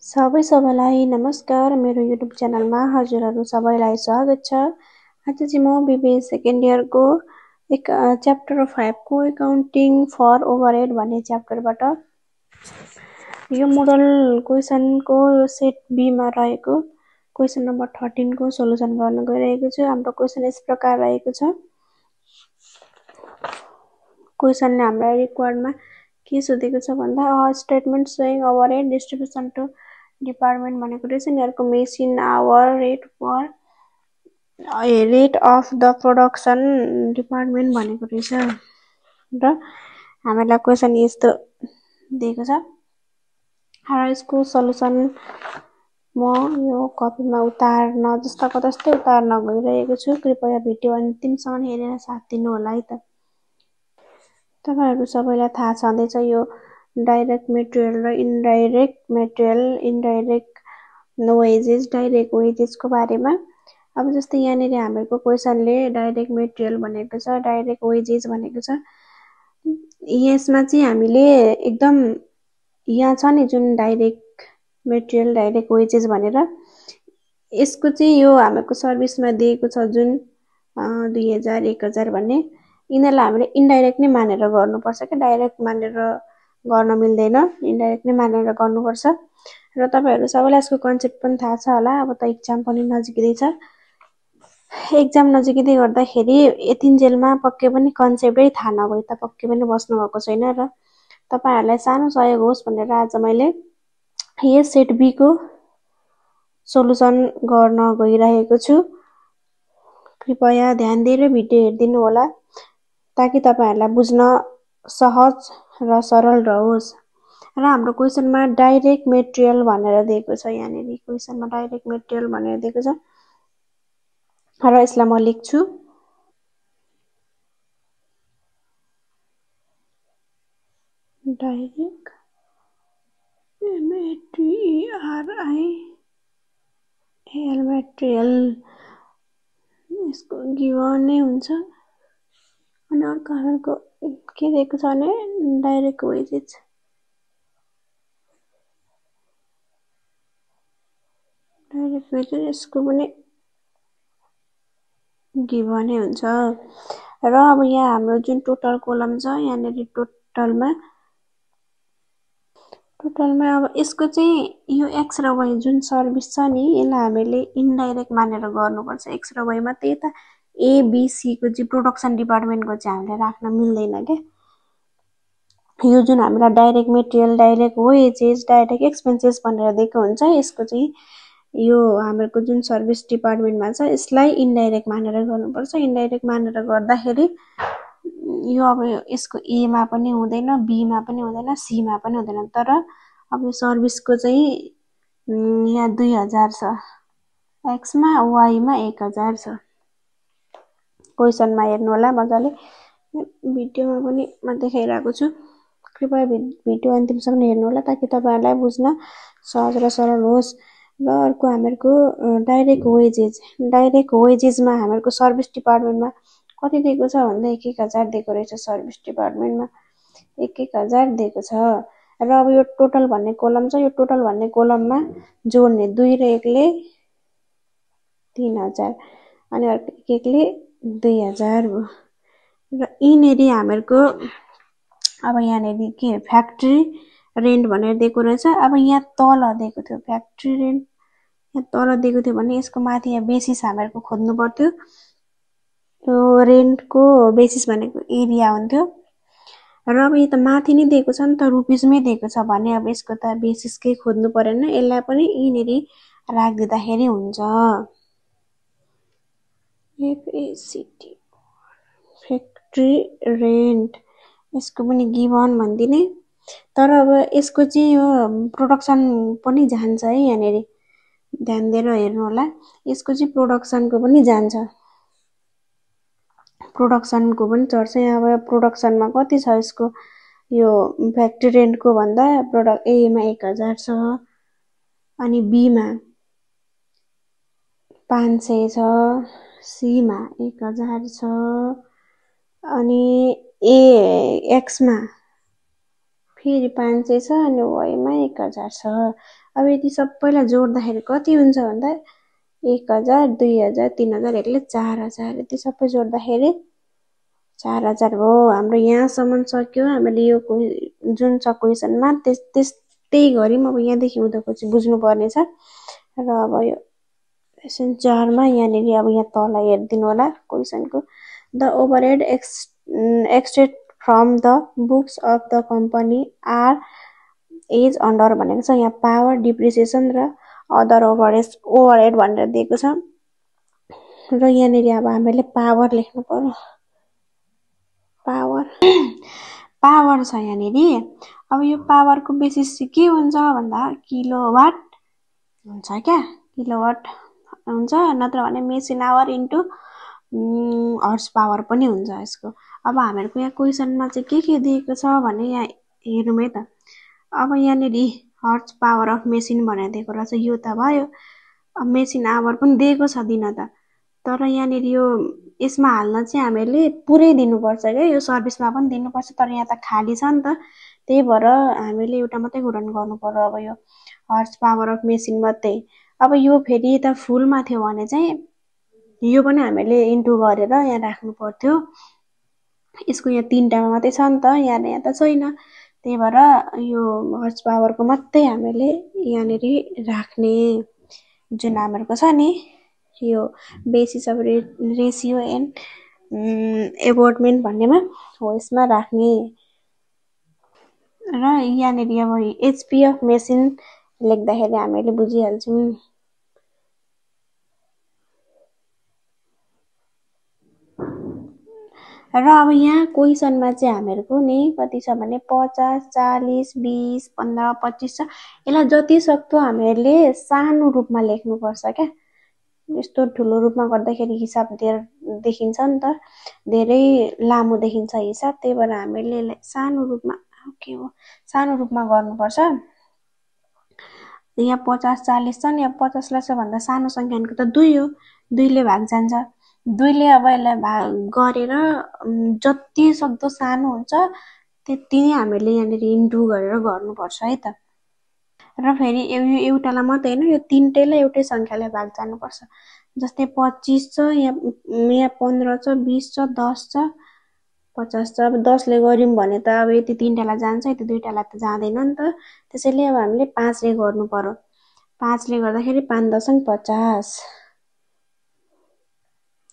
सबैलाई नमस्कार। मेरो युट्युब च्यानलमा हजुरहरू सबैलाई स्वागत छ। आज चाहिँ म बीबीए सेकेन्ड इयरको च्याप्टर 5 को एकाउन्टिङ फर ओभरहेड भन्ने च्याप्टरबाट यो मोडल क्वेसनको सेट बी मा रहेको क्वेसन नम्बर 13 को सोलुसन गर्न गइरहेको छु। हाम्रो क्वेसन यस प्रकार रहेको छ। क्वेसनले हामीलाई रिक्वायर्डमा के सोधेको छ भन्दा statement showing overhead distribution to department भनेको रहेछ यिनीहरूको machine hour rate of the production department भनेको रहेछ र हामीलाई क्वेसन यस्तो दिएको छ। र यसको सल्युसन म यो कपीमा उतार्न जस्ताको तस्तै उतार्न गइरहेको छु। कृपया भिडियो अन्तिमसम्म हेरेर साथ दिनु होला है त। तपाईहरु सबैलाई थाहा छँदैछ यो डाइरेक्ट मेटेरियल र indirect material, indirect wages, direct वेजेसको बारेमा। अब जस्तै यहाँनिर हामीको क्वेसनले डाइरेक्ट मेटेरियल भनेको छ, डाइरेक्ट वेजेस भनेको छ। यसमा चाहिँ हामीले एकदम यहाँ छ नि जुन डाइरेक्ट मेटेरियल, डाइरेक्ट वेजेस भनेर यसको चाहिँ यो हामीको सर्भिसमा दिएको छ जुन 2000 1000 भन्ने यिनीहरुलाई हामीले इनडाइरेक्ट नै मानेर गर्नुपर्छ के डाइरेक्ट मानेर गर्न मिल्दैन, इनडाइरेक्ट नै मानेर गर्नुपर्छ। र तपाईहरु सबैलाई यसको कन्सेप्ट पनि थाहा छ होला। अब त एक्जाम पनि नजिकै छ। एक्जाम नजिकै गर्दाखेरि यतिन्जेलमा पक्कै पनि कन्सेप्टै थाहा नभए त पक्कै पनि बस्नु भएको छैन र तपाईहरुलाई सानो सहयोग होस् भनेर आज मैले यस सेट बी को सोलुसन गर्न गइरहेको छु। कृपया ध्यान दिएर भिडियो हेर्दिनु होला ताकि तपाईहरुलाई बुझ्न सहज र सरल रहोस्। र हाम्रो क्वेसनमा डाइरेक्ट मेटेरियल भनेर दिएको छ। यहाँनिर क्वेसनमा डाइरेक्ट मेटेरियल भनेर दिएको छ र यसलाई म लेख्छु। डाइरेक्ट मेटेरियल यसको गिवन नै हुन्छ। अनि अर्को हामीको के दिएको छ भने डाइरेक्ट वेजेस। डाइरेक्ट वेजेस यसको पनि गिभनै हुन्छ। र अब यहाँ हाम्रो जुन टोटल कोलम छ यहाँनिर टोटलमा अब यसको चाहिँ यो एक्स र वाई जुन सर्भिस छ नि यसलाई हामीले इनडाइरेक्ट मानेर गर्नुपर्छ। एक्स र वाई मात्रै त ए बी सी को चाहिँ प्रोडक्सन डिपार्टमेन्टको चाहिँ हामीले राख्न मिल्दैन के। यो जुन हामीलाई direct material, direct wages, direct expenses भनेर दिएको हुन्छ यसको चाहिँ यो हाम्रो जुन सर्भिस डिपार्टमेन्टमा छ यसलाई इनडाइरेक्ट मानेर गर्नुपर्छ। इनडाइरेक्ट मानेर गर्दाखेरि यो अब यसको ए मा पनि हुँदैन, बी मा पनि हुँदैन, सी मा पनि हुँदैन। तर अब यो सर्भिसको चाहिँ यहाँ 2000 छ, एक्स मा, वाई मा 1000 छ। क्वेसनमा हेर्नु होला मजाले। भिडियोमा पनि म देखाइरहेको छु। कृपया भिडियो अन्तिमसम्म हेर्नु होला ताकि तपाईहरुलाई बुझ्न सहज र सरल होस्। र अर्को हामीको डाइरेक्ट वेजेसमा हामीको सर्भिस डिपार्टमेन्टमा कति दिएको छ भन्दा 1000 दिएको रहेछ। सर्भिस डिपार्टमेन्टमा 1000 दिएको छ। र अब यो टोटल भन्ने कोलम छ। यो टोटल भन्ने कोलममा जोड्ने 2 र 1 ले 3000 अनि अर्को 1 ले 2000 भयो। र यिनेरी हामीको अब यहाँनिर के फ्याक्ट्री रेन्ट भनेर दिएको रहेछ। अब यहाँ तल दिएको थियो फ्याक्ट्री रेन्ट, यहाँ तल दिएको थियो भने यसको माथि यहाँ बेसिस हामीको खोज्नु पर्थ्यो। यो रेन्टको बेसिस भनेको एरिया हुन्थ्यो। र अब यो त माथि नै दिएको छ नि त रुपिसमै दिएको छ भने अब यसको त बेसिसकै खोज्नु परेन, यसलाई पनि यिनेरी राखिदिँदाखेरि हुन्छ। एफएसीटी फ्याक्ट्री रेन्ट यसको पनि गिवन भन्दिने। तर अब यसको चाहिँ यो प्रोडक्सन पनि जान्छ है। यहाँनिर ध्यान दिएर हेर्नु होला। यसको चाहिँ प्रोडक्सनको पनि जान्छ, प्रोडक्सनको पनि चढ्छ। यहाँ अब प्रोडक्सनमा कति छ यसको यो फ्याक्ट्री रेन्टको भन्दा प्रोडक्ट ए मा 1000 छ अनि बी मा 500 छ, सी मा 1000 छ अनि एक्स मा फेरि 500 छ अनि वाइमा 1000 छ। अब यति सबैलाई जोड्दाखेरि कति हुन्छ भन्दा 1000 2000 3000 एकले 4000 यति सबै जोड्दाखेरि 4000 हो। हाम्रो यहाँसम्म सक्यो। हामीले यो जुन छ क्वेसनमा त्यस्तै गरी अब यहाँदेखि उताको चाहिँ बुझ्नु पर्ने छ। र अब यो क्वेसन 4 मा यहाँनेरि अब यहाँ तल हेर्दिनु होला क्वेसनको the overhead extract from the books of the company are as under भनेको छ। यहाँ पावर डिप्रिसिएसन र अदर ओभरहेड भनेर दिएको छ। र यहाँनेरि अब हामीले पावर लेख्नु पर्यो। पावर छ यहाँनेरि। अब यो पावरको बेसिस चाहिँ के हुन्छ भन्दा किलोवाट हुन्छ क्या, किलोवाट हुन्छ, नत्र भने machine hour into horse power पनि हुन्छ यसको। अब हामीहरूको यहाँ क्वेसनमा चाहिँ के दिएको छ भने यहाँ हेरौँ है त। अब यहाँनेरि हर्स पावर अफ मेसिन भनेर दिएको रहेछ। यो त भयो। अब मेसिन आवर पनि दिएको छ दिन त, तर यहाँनेरि यो यसमा हाल्न चाहिँ हामीले पुरै दिनुपर्छ क्या, यो सर्भिसमा पनि दिनुपर्छ। तर यहाँ त खाली छ नि त, त्यही भएर हामीले एउटा मात्रै गुणन गर्नु पर्यो। अब यो हर्स पावर अफ मेसिन मात्रै। अब यो फेरि त फुलमा थियो भने चाहिँ यो पनि हामीले इन्टु गरेर यहाँ राख्नु पर्थ्यो। यसको यहाँ 3टामा मात्रै छ नि त, यहाँ त छैन। त्यही भएर यो हर्स पावरको मात्रै हामीले यहाँनेरि राख्ने। जुन हामीहरूको छ नि यो बेसिस अफ रेसियो एन्ड एबोर्टमेन्ट भन्नेमा हो, यसमा राख्ने। र यहाँनेरि अब एचपी अफ मेसिन लेख्दाखेरि हामीले बुझिहाल्छौँ। र अब यहाँ क्वेसनमा चाहिँ हामीहरूको नि कति छ भने 50 40 20 15 25 छ। यसलाई जति सक्दो हामीले सानो रूपमा लेख्नुपर्छ क्या। यस्तो ठुलो रूपमा गर्दाखेरि हिसाब देखिन्छ नि त, धेरै लामो देखिन्छ हिसाब। त्यही भएर हामीले यसलाई सानो रूपमा गर्नुपर्छ। यहाँ 50 40 छ नि, अब 50 लाई सबभन्दा सानो सङ्ख्याको त 2 हो, 2 ले भाग जान्छ। 2 ले अब यसलाई भाग गरेर जति सक्दो सानो हुन्छ त्यति नै हामीले यहाँनिर इन्टु गरेर गर्नुपर्छ है त। र फेरि एउटालाई मात्रै होइन, यो 3टैलाई एउटै सङ्ख्यालाई भाग जानुपर्छ। जस्तै 25 छ, यहाँ 15 छ, 20 छ, 10 छ, 50 छ। अब 10 ले गऱ्यौँ भने त अब यति 3टालाई जान्छ, यति 2टालाई त जाँदैन नि त। त्यसैले अब हामीले 5 ले गर्नु पर्यो। 5 ले गर्दाखेरि 5 दशक 50।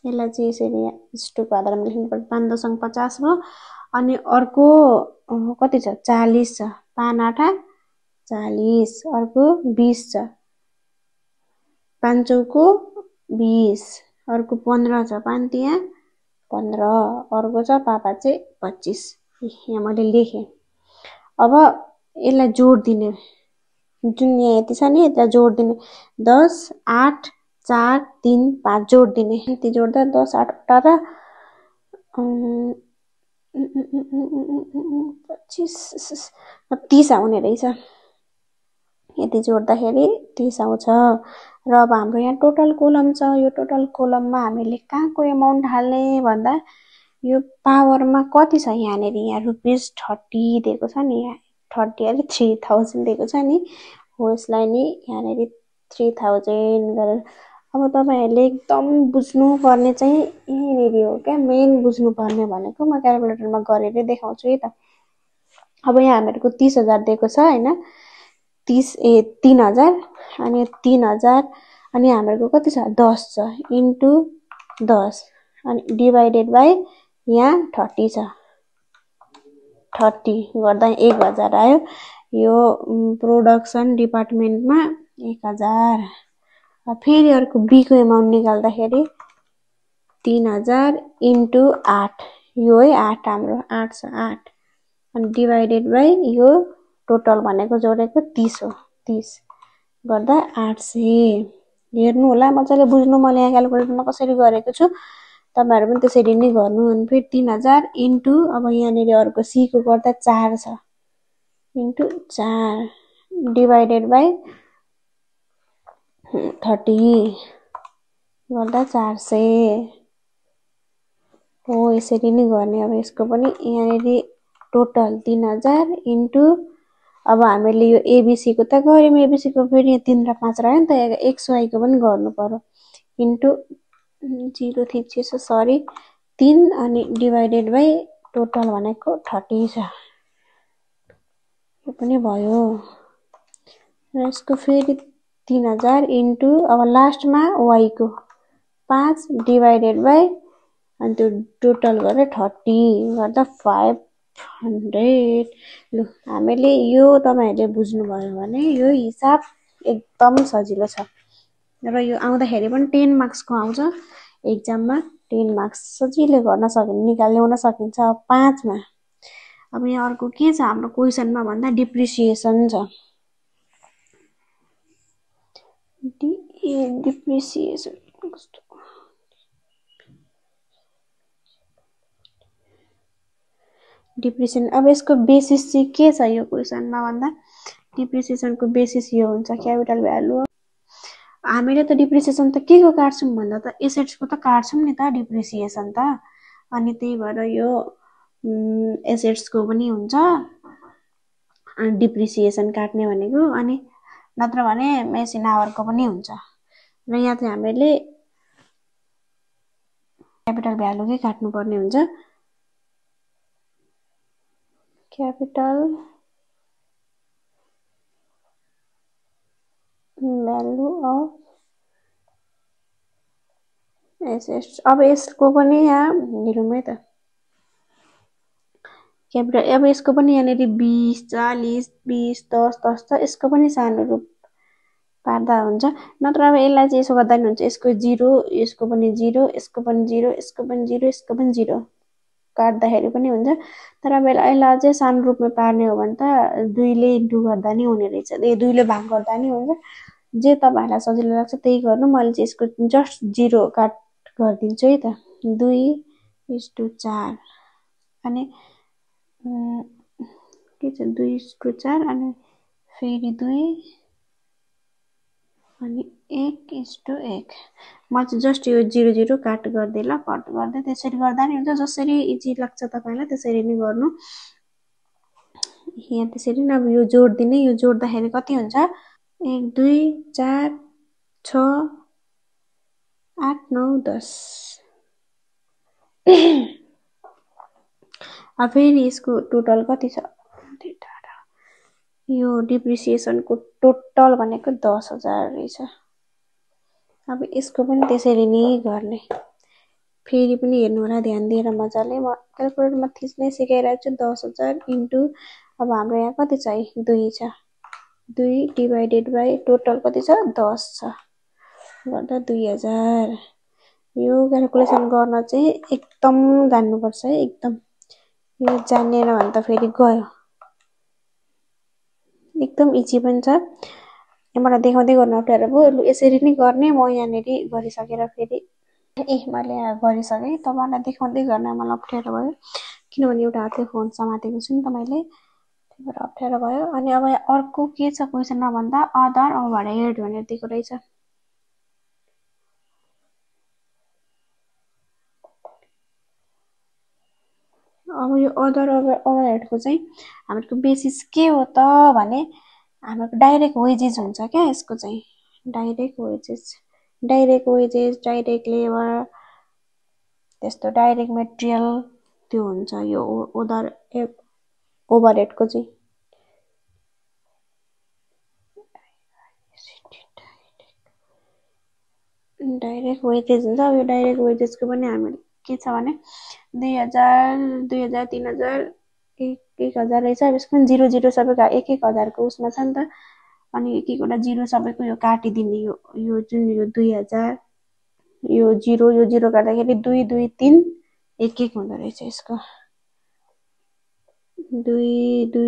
यसलाई चाहिँ यसरी स्टुको आधारमा लेख्नु पर्छ। 5 दशक 50 भयो। अनि अर्को कति छ 40 छ, 5 8 40। अर्को 20 छ, 5 चौको 20। अर्को 15 छ, 5 तिया 15। अर्को छ पापा चाहिँ 25। यहाँ मैले लेखेँ। अब यसलाई जोड दिने, जुन यहाँ यति छ नि यसलाई जोड दिने। 10 8 4 3 5 जोड दिने। यति जोड्दा 10 8 18 25 30 आउने रहेछ। यति जोड्दाखेरि 30 आउँछ। र अब हाम्रो यहाँ टोटल कोलम छ। यो टोटल कोलममा हामीले कहाँको एमाउन्ट हाल्ने भन्दा यो पावरमा कति छ यहाँनेरि, यहाँ ₹30 दिएको छ नि, यहाँ 30 अरे 3000 दिएको छ नि, हो यसलाई नि यहाँनेरि 3000 गरेर। अब तपाईहरूले एकदम बुझ्नुपर्ने चाहिँ यहीँनेरि हो क्या, मेन बुझ्नुपर्ने भनेको। म क्यालकुलेटरमा गरेर देखाउँछु है त। अब यहाँ हामीहरूको 30,000 दिएको छ होइन, 3000 अनि 3000 अनि हामीहरूको कति छ 10 छ, इन्टु 10 अनि डिभाइडेड बाई यहाँ 30 छ। 30 गर्दा 1000 आयो। यो प्रोडक्सन डिपार्टमेन्टमा 1000। फेरि अर्को बीको एमाउन्ट निकाल्दाखेरि 3000 इन्टु 8। यो है 8 हाम्रो 8 छ 8 अनि डिभाइडेड बाई यो टोटल भनेको जोडेको 30 हो। 30 गर्दा 800। हेर्नु होला मजाले बुझ्नु, मैले यहाँ क्यालकुलेटरमा कसरी गरेको छु, तपाईहरु पनि त्यसरी नै गर्नु। अनि फेरि 3000 इन्टु अब यहाँनेरि अर्को सी को गर्दा 4 छ, इन्टु 4 डिभाइडेड बाई 30 गर्दा 400 हो। यसरी नै गर्ने। अब यसको पनि यहाँनेरि टोटल 3000 इन्टु अब हामीले यो एबीसी को त गर्यौं एबीसी को फेरि 3 र 5 रह्यो नि त XY को पनि गर्नु पर्यो इन्टु 0 थिचेछ सरी 3 अनि डिवाइडेड बाइ टोटल भनेको 30 छ यो पनि भयो र यसको फेरि 3000 इन्टु अब लास्टमा y को 5 डिवाइडेड बाइ अनि त्यो टोटल गरेर 30 गर्दा 500 लु हामीले यो तपाईहरुले बुझ्नु भयो भने यो हिसाब एकदम सजिलो छ र यो आउँदाखेरि पनि 10 मार्क्स को आउँछ एक्जाममा 10 मार्क्स सजिलै गर्न सकिन्छ निकाल्न सकिन्छ 5 मा अब यहाँ अर्को के छ हाम्रो क्वेशनमा भन्दा डिप्रिसिएसन छ डिप्रिसिएसन डिप्रिसिएसन अब यसको बेसिस चाहिँ के छ यो क्वेशनमा भन्दा डिप्रिसिएसन को बेसिस यो हुन्छ क्यापिटल भ्यालु हामीले त डिप्रिसिएसन त के को काट्छौं भन्दा त एसेट्स को त काट्छौं नि त डिप्रिसिएसन त अनि त्यही भएर यो एसेट्स को पनि हुन्छ अनि डिप्रिसिएसन काट्ने भनेको अनि नत्र भने मेसिन आवर को पनि हुन्छ र यहाँ चाहिँ हामीले क्यापिटल भ्यालु के काट्नु पर्ने हुन्छ क्यापिटल भ्यालु अफ एसेट्स अब यसको पनि यहाँ हेरौँ है त क्यापिटल अब यसको पनि यहाँ 20 40 20 10 10 छ यसको पनि सानो रूप पार्दा हुन्छ नत्र अब यसलाई चाहिँ यसो गर्दा नि हुन्छ यसको 0 यसको पनि 0 यसको पनि 0 यसको पनि 0 यसको पनि 0 काट्दाखेरि पनि हुन्छ तर अब यसलाई चाहिँ सानो रूपमा पार्ने हो भने त 2 ले इन्टु गर्दा नि हुने रहेछ 2 ले भाग गर्दा नि हुन्छ जे तपाईहरुलाई सजिलो लाग्छ त्यही गर्नु मैले चाहिँ यसको जस्ट 0 काट गर्दिन्छु है त 2:4 अनि के छ 2:4 अनि फेरि 2 अनि 1:1 म चाहिँ जस्ट यो 0 0 काट गर्दै ल कट गर्दै त्यसरी गर्दा नि हुन्छ जसरी इजी लाग्छ तपाईलाई त्यसरी नै गर्नु यहाँ त्यसरी नै अब यो जोड दिने यो जोड्दाखेरि कति हुन्छ 1 2 4 6 8 9 10 अब फेरि यसको टोटल कति छ यो डिप्रिसिएसन को टोटल भनेको 10000 रहेछ अब यसको पनि त्यसरी नै गर्ने फेरि पनि हेर्नु होला ध्यान दिएर मजाले म क्याल्कुलेटरमा थिच्नै सिकाइरहेछु 10000 इन्टु अब हाम्रो यहाँ कति छ 2 छ 2 डिवाइडेड बाइ टोटल कति छ 10 छ गर्दा 2000 यो क्याल्कुलेसन गर्न चाहिँ एकदम जान्नुपर्छ है एकदम यो जानेन भने त फेरि गयो एकदम इजी पनि छ मलाई देखाउँदै गर्न अप्ठ्यारो भयो यसरी नै गर्ने म यहाँनेरि गरिसकेर फेरि मैले यहाँ गरिसके तपाईहरुलाई देखाउँदै गर्न मलाई अप्ठ्यारो भयो किनभने एउटा हातले फोन समातेको छु नि त मैले त्यही भएर अप्ठ्यारो भयो अनि अब अर्को के छ क्वेशनमा भन्दा अदर ओभरहेड भनेर दिएको रहेछ अब यो अदर ओभरहेड को चाहिँ हाम्रो बेसिस के हो त भने हाम्रो डाइरेक्ट वेजेस हुन्छ क्या यसको चाहिँ डाइरेक्ट वेजेस डाइरेक्ट लेबर त्यस्तो डाइरेक्ट मटेरियल त्यो हुन्छ यो अदर ओभरहेड को चाहिँ डाइरेक्ट वेजेस हुन्छ अब यो डाइरेक्ट वेजेस को पनि हामी के छ भने 2000 2000 3000 1000 रहेछ अब यसको 0 0 सबैको 1000 को उसमा छ नि त अनि एक एकवटा 0 सबैको यो काटिदिने यो जुन यो 2000 यो 0 काट्दाखेरि 2 2 3 1 1 हुँदो रहेछ यसको 2 2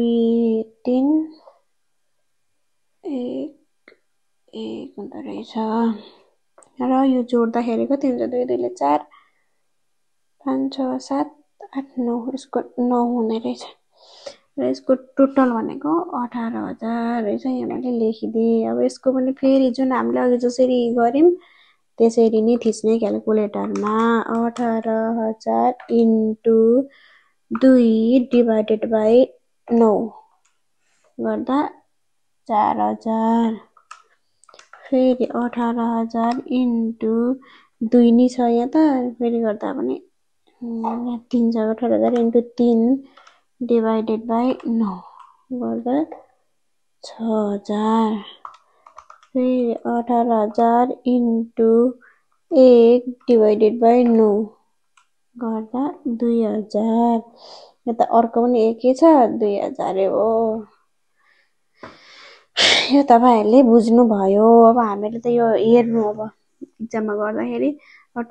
3 1 1 हुँदो रहेछ र यो जोड्दाखेरि कति हुन्छ 2 2 ले 4 5 6 7 8 9 यसको 9 हुने रहेछ र यसको टोटल भनेको 18000 रहेछ यहाँ मैले लेखिदिए अब यसको पनि फेरि जुन हामीले अघि जसरी गर्यौं त्यसरी नै थिच्ने क्याल्कुलेटरमा 18000 इन्टु 2 डिवाइडेड बाई 9 गर्दा 4000 फेरि 18000 इन्टु 2 नि छ यहाँ त फेरि गर्दा पनि यहाँ 3 छ 18000 इन्टु 3 डिवाइडेड बाई 9 गर्दा 6000 फेरि 18000 इन्टु 1 डिवाइडेड बाई 9 गर्दा 2000 यो त अर्को पनि एकै छ 2000 हो। यो तपाईहरुले बुझ्नु भयो। अब हामीले त यो हेर्नु अब एक्जाममा गर्दाखेरि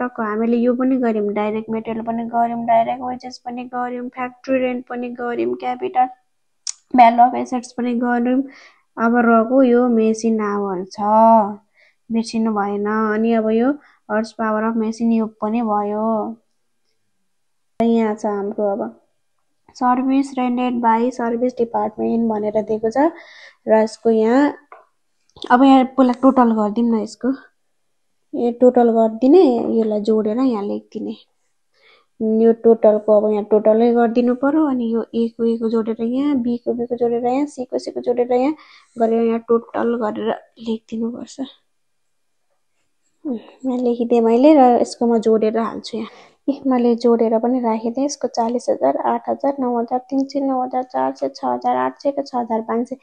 टक्क हामीले यो पनि गर्यौं डाइरेक्ट मेटेरियल पनि गर्यौं डाइरेक्ट वेजेस पनि गर्यौं फ्याक्ट्री रेन्ट पनि गर्यौं क्यापिटल भ्यालु अफ एसेट्स पनि गर्यौं। अब रहेको यो मेसिन आवर छ बिर्सिनु भएन। अनि अब यो हर्स पावर अफ मेसिन यो पनि भयो। यहाँ छ हाम्रो अब सर्भिस रेन्डेड बाई सर्भिस डिपार्टमेन्ट भनेर दिएको छ र यसको यहाँ अब यहाँ पहिला टोटल गर्दिम न यसको यो टोटल गर्दिने यसलाई जोडेर यहाँ लेख्दिने यो टोटलको अब यहाँ टोटलै गर्दिनु पर्यो। अनि यो ए को जोडेर यहाँ बी को जोडेर यहाँ सी को जोडेर यहाँ गरेर यहाँ टोटल गरेर लेखिदिनु पर्छ। यहाँ लेखिदिएँ मैले र यसको म जोडेर हाल्छु यहाँ मैले जोडेर पनि राखिदिएँ। यसको 40000 8000 9300 9400 6800 र 6500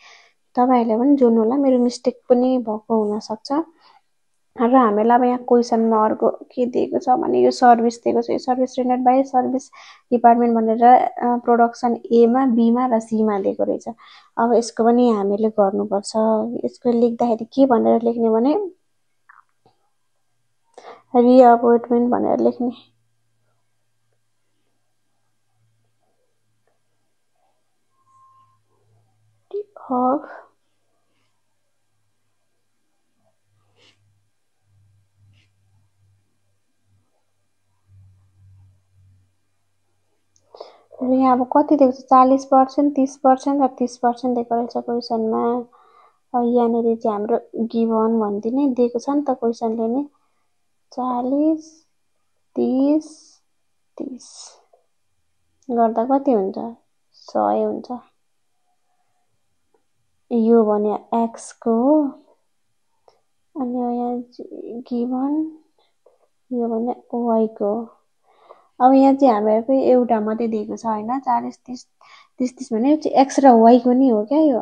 तपाईहरुले पनि जोड्नु होला मेरो मिस्टेक पनि भएको हुन सक्छ। र हामीलाई अब यहाँ क्वेशनमा अर्को के दिएको छ भने यो सर्भिस दिएको छ यो सर्भिस रेन्डेड बाई सर्भिस डिपार्टमेन्ट भनेर प्रोडक्सन ए मा बी मा र सी मा दिएको रहेछ। अब यसको पनि हामीले गर्नुपर्छ। यसको लेख्दाखेरि के भनेर लेख्ने भने रिअपोइन्टमेन्ट भनेर लेख्ने अफ यहाँ अब कति दिएको छ 40% 30% र 30% दिएको रहेछ क्वेशनमा। यहाँनिर चाहिँ हाम्रो गिभन भन्दिने दिएको छ नि त क्वेशनले नै 40 30 30 गर्दा कति हुन्छ 100 हुन्छ। यो भने x को हो अनि यहाँ गिभन यो भने y को। अब यहाँ चाहिँ हामीहरुको एउटा मात्रै दिएको छ हैन 40 30 30 30 भने x र y को नि हो क्या यो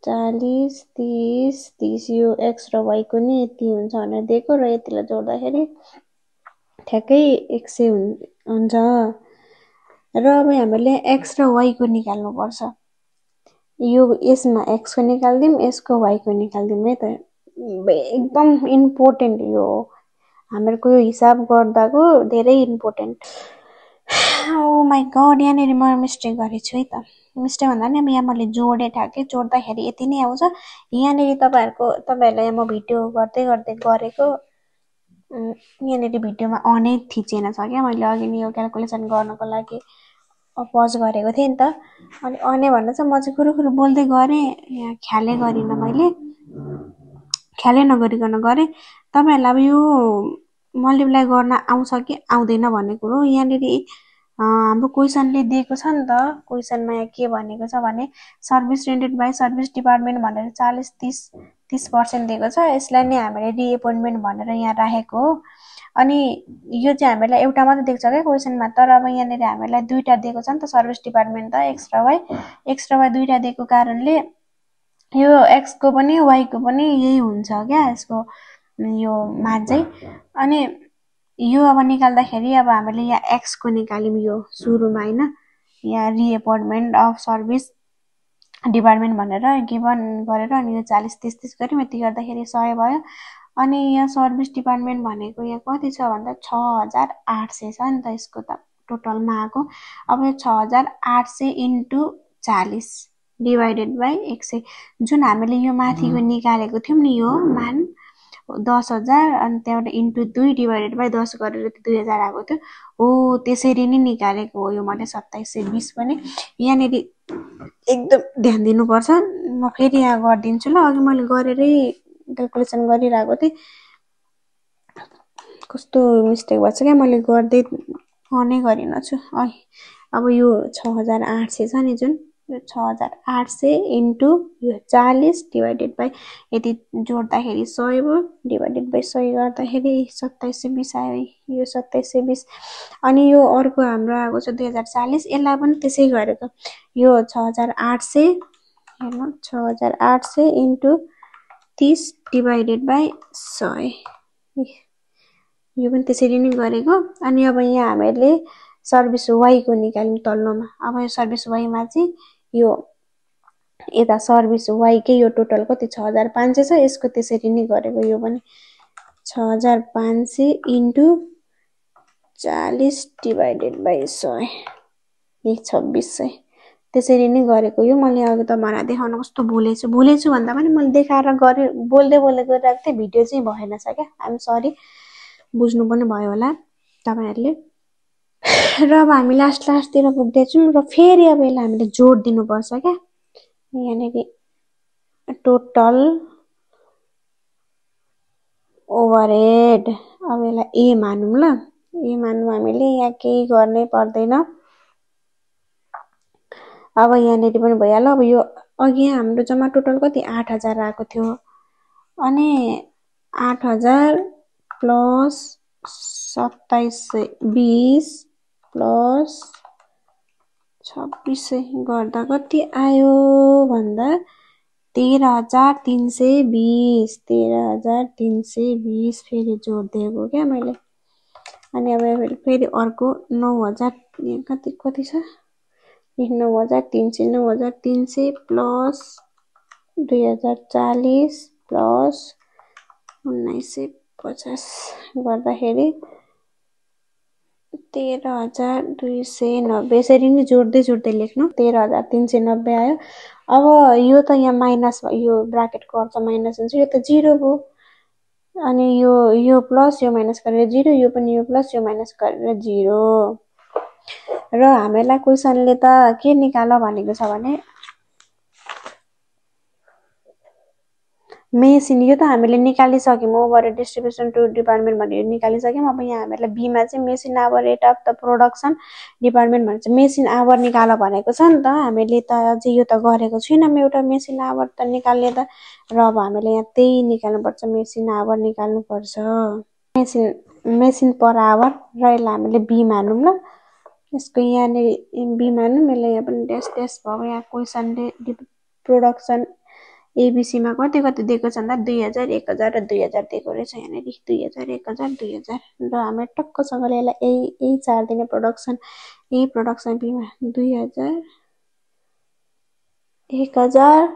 40 30 30 यो x र y को नि यति हुन्छ भनेर दिएको र यतिलाई जोड्दाखेरि ठ्याक्कै 100 हुन्छ। र अब हामीले x र y को निकाल्नु पर्छ। यो यसमा x को निकाल्दिम यसको y को निकाल्दिम है त एकदम इम्पोर्टेन्ट यो हामीहरुको यो हिसाब गर्दाको धेरै इम्पोर्टेन्ट। ओ माय गॉड यहाँनिर म मिस्टेक गरेछु है त मिस्टेक भन्दा नि अब यहाँ मैले जोडे ठ्याक्कै जोड्दाखेरि यति नै आउँछ। यहाँनिर तपाईहरुलाई म भिडियो गर्दै गरेको यहाँनिर भिडियोमा अनै थिचेन छ क्या मैले अघि नि यो क्याल्कुलेसन गर्नको लागि पज गरेको थिएँ नि त। अनि अनै भन्दा चाहिँ म चाहिँ कुरुकुरु बोल्दै गरे यहाँ ख्यालै गरिन मैले ख्यालै नगरिकन गरे। तपाईहरुलाई अब यो मल्टिप्लाई गर्न आउँछ कि आउँदैन भन्ने कुरो यहाँनिर हाम्रो क्वेशनले दिएको छ नि त। क्वेशनमा यहाँ के भनेको छ भने सर्भिस रेन्डेड बाई सर्भिस डिपार्टमेन्ट भनेर 40 30% दिएको छ। यसलाई नै हामीले रिअपोइन्टमेन्ट भनेर यहाँ राखेको हो। अनि यो चाहिँ हामीलाई एउटा मात्र दिएको छ के क्वेशनमा तर अब यहाँनिर हामीलाई दुईटा दिएको छ नि त सर्भिस डिपार्टमेन्ट त x र y दुईटा दिएको कारणले यो x को पनि y को पनि यही हुन्छ क्या यसको यो मान चाहिँ। अनि यो अब निकाल्दाखेरि अब हामीले यहाँ x को निकाल्यौं यो सुरुमा हैन यहाँ रिअपोइन्टमेन्ट अफ सर्भिस डिपार्टमेन्ट भनेर गिभन गरेर अनि यो 40 30 30 गर्यौं यति गर्दाखेरि 100 भयो। अनि यहाँ सर्भिस डिपार्टमेन्ट भनेको यहाँ कति छ भन्दा 6800 छ नि त यसको त टोटलमा आको। अब यो 6800 इन्टु 40 डिवाइडेड बाई 100 जुन हामीले यो माथिको निकालेको थियौं नि यो मान 10000 अनि त्यहाँबाट इन्टु 2 डिवाइडेड बाई 10 गरेर 2000 आएको थियो हो त्यसरी नै निकालेको हो यो मैले 2720 पनि। यहाँनिर एकदम ध्यान दिनुपर्छ। म फेरि यहाँ गर्दिन्छु ल अघि मैले गरेरै क्याल्कुलेसन गरिरहेको थिएँ कस्तो मिस्टेक भएछ क्या मैले गर्दै अनै गरिनछु। अब यो 6800 छ नि जुन यो 6800 इन्टु यो 40 डिभाइडेड बाइ यति जोड्दाखेरि 100 भयो डिभाइडेड बाइ 100 गर्दाखेरि 2720 आयो यो 2720 अनि यो अर्को हाम्रो आएको छ 2040 यसलाई पनि त्यसै गरेको यो 6800 हेर्नु 6800 इन्टु 30 डिभाइडेड बाइ 100 यो पनि त्यसरी नै गरेको अनि अब यहाँ हामीले सर्भिस y को निकाल्नु तल्लोमा अब यो सर्भिस y मा चाहिँ यो यता सर्भिस y के यो टोटल कति 6500 छ यसको त्यसरी नै गरेको यो पनि 6500 इन्टु 40 डिभाइडेड बाइ 100 यो 2600 त्यसरी नै गरेको यो मैले अघि तपाईहरुलाई देखाउन कस्तो भुलेछु भन्दा पनि मैले देखाएर गरे बोल्दै गरिरहेको थिएँ भिडियो चाहिँ भएन छ के आइ एम सरी बुझ्नु पनि भयो होला तपाईहरुले र अब हामी लास्टतिर पुग्दै छौं र फेरि अब यसलाई हामीले जोड दिनु पर्छ के यानी टोटल ओभरहेड अब यसलाई ए मानौं ल ए मानौं हामीले यहाँ केही गर्नै पर्दैन अब यहाँनेरि पनि भइहाल्यो अब यो अघि हाम्रो जम्मा टोटल कति 8000 आएको थियो अनि 8000 प्लस 2720 प्लस 2600 गर्दा कति आयो भन्दा 13320 13320 फेरि जोड दिएको क्या मैले अनि अब फेरि अर्को 9000 कति छ 9300 प्लस 2040 प्लस 1950 गर्दाखेरि 13290 यसरी नै जोड्दै लेख्नु 13390 आयो अब यो त यहाँ माइनस यो ब्राकेटको अर्थ माइनस हुन्छ यो त 0 भयो अनि यो प्लस यो माइनस गरेर 0 यो पनि यो प्लस यो माइनस गरेर 0 र हामीलाई क्वेशनले त के निकाल भनेको छ भने मेसिन यो त हामीले निकालिसक्यौं ओभर डिस्ट्रिब्युसन टु डिपार्टमेन्ट भनेर निकालिसक्यौं अब यहाँ हामीलाई बी मा चाहिँ machine hour rate of the production department भन्छ मेसिन आवर निकाल भनेको छ नि त हामीले त अझै यो त गरेको छैनौं एउटा मेसिन आवर त निकाल्ने त र अब हामीले यहाँ त्यही निकाल्नु पर्छ मेसिन आवर निकाल्नु पर्छ मेसिन पर आवर र यसलाई हामीले बी मानौं ल यसको यहाँ नि बी मानौं यसलाई यहाँ पनि ड्याश ड्याश भयो यहाँ क्वेशनले प्रोडक्सन एबीसी मा कति दिएको छ भन्दा 2000 1000 र 2000 दिएको रहेछ यहाँ नि 2000 1000 2000 र हामी टक्कसँगले यसलाई यही चार दिने प्रोडक्सन बी मा 2000 1000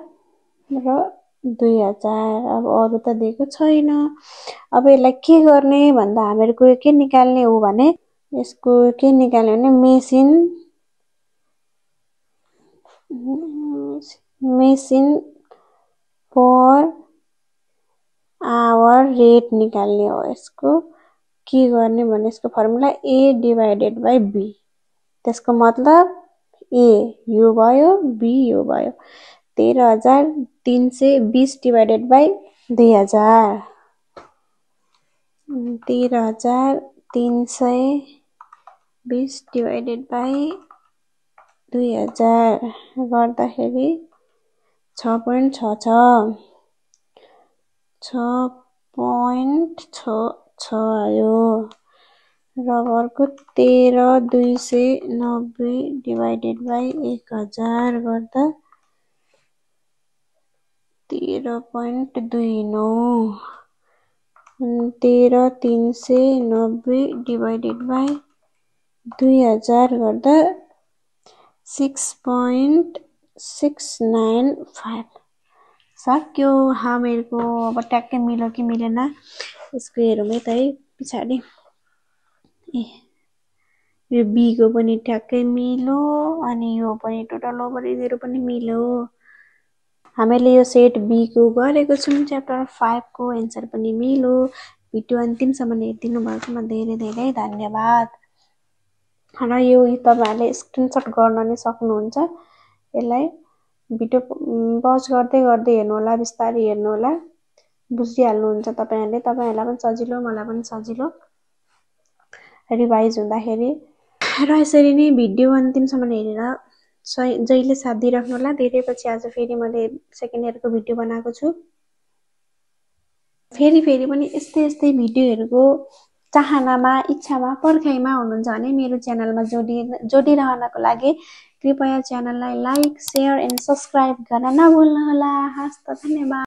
र 2000 अब अरु त दिएको छैन अब यसलाई के गर्ने भन्दा हामीहरुको के निकाल्ने हो भने यसको के निकाल्ने भने मेसिन पर आवर रेट निकाल्ने हो यसको के गर्ने भने यसको formula a divided by b त्यसको मतलब a यो भयो b यो भयो 13320 डिवाइडेड बाइ 2000 13320 डिवाइडेड बाइ 2000 गर्दाखेरि 6.66 आयो र अर्को 13290 डिवाइडेड बाइ 1000 गर्दा 13.29 13390 डिवाइडेड बाइ 2000 गर्दा 6.695 सक्यो हामीहरुको अब ट्याक्कै मिल्यो कि मिलेन यसको हेरौँ है त है पछाडी यो बी को पनि ट्याक्कै मिल्यो अनि यो पनि टोटल ओभरहेडहरु पनि मिल्यो हामीले यो सेट बी को गरेको छौं च्याप्टर 5 को आन्सर पनि मिल्यो भिडियो अन्तिमसम्म हेरिदिनु भएकोमा धेरै धेरै धन्यवाद र यो तपाईहरुले स्क्रिनशट गर्न नि सक्नुहुन्छ यसलाई भिडियो पज गर्दै हेर्नु होला बिस्तारै हेर्नु होला बुझिहाल्नुहुन्छ तपाईहरुलाई पनि सजिलो मलाई पनि सजिलो रिभाइज हुँदाखेरि र यसरी नै भिडियो अन्तिमसम्म हेरेर जहिले साथ दिइराख्नु होला। धेरै पछि आज फेरि मैले सेकेन्ड इयरको भिडियो बनाएको छु। फेरि पनि यस्तै भिडियोहरूको चाहनामा, इच्छामा, पर्खाइमा हुनुहुन्छ भने मेरो च्यानलमा जोडिरहनको लागि कृपया च्यानललाई लाइक, शेयर एन्ड सब्स्क्राइब गर्न नभुल्नुहोला। हस्त, धन्यवाद।